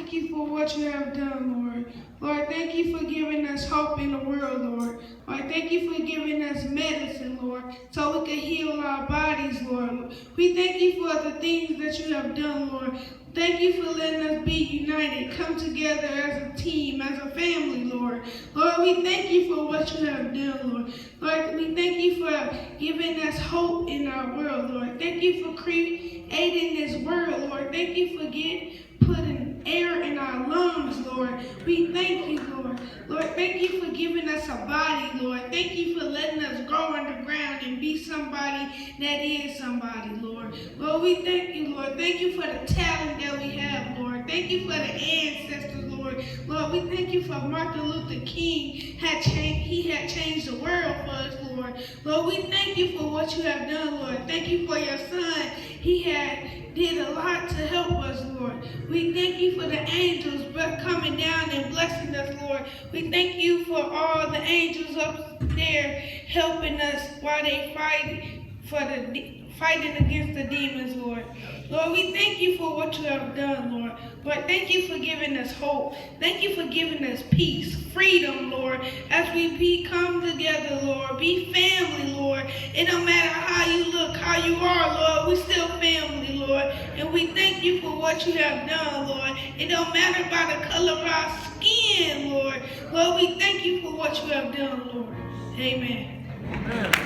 thank you for what you have done, Lord. Lord, thank you for giving us hope in the world, Lord. Lord, thank you for giving us medicine, Lord, so we can heal our bodies, Lord. We thank you for the things that you have done, Lord. Thank you for letting us be united, come together as a team, as a family, Lord. Lord, we thank you for what you have done, Lord. Lord, we thank you for giving us hope in our world, Lord. Thank you for creating this world, Lord. Thank you for putting air in our lungs, Lord. We thank you, Lord. Lord, thank you for giving us a body, Lord. Thank you for letting us grow underground and be somebody that is somebody, Lord. Lord, we thank you, Lord. Thank you for the talent that we have, Lord. Thank you for the ancestors, Lord. Lord, we thank you for Martin Luther King. He had changed the world for us, Lord. Lord, we thank you for what you have done, Lord. Thank you for your son. He did a lot to help us, Lord. We thank you for the angels coming down and blessing us, Lord. We thank you for all the angels up there helping us while they fighting against the demons, Lord. Lord, we thank you for what you have done, Lord. Lord, thank you for giving us hope. Thank you for giving us peace, freedom, Lord, as we come together, Lord. Be family, Lord. It don't matter how you look, how you are, Lord. We still family, Lord. And we thank you for what you have done, Lord. It don't matter by the color of our skin, Lord. Lord, we thank you for what you have done, Lord. Amen. Amen.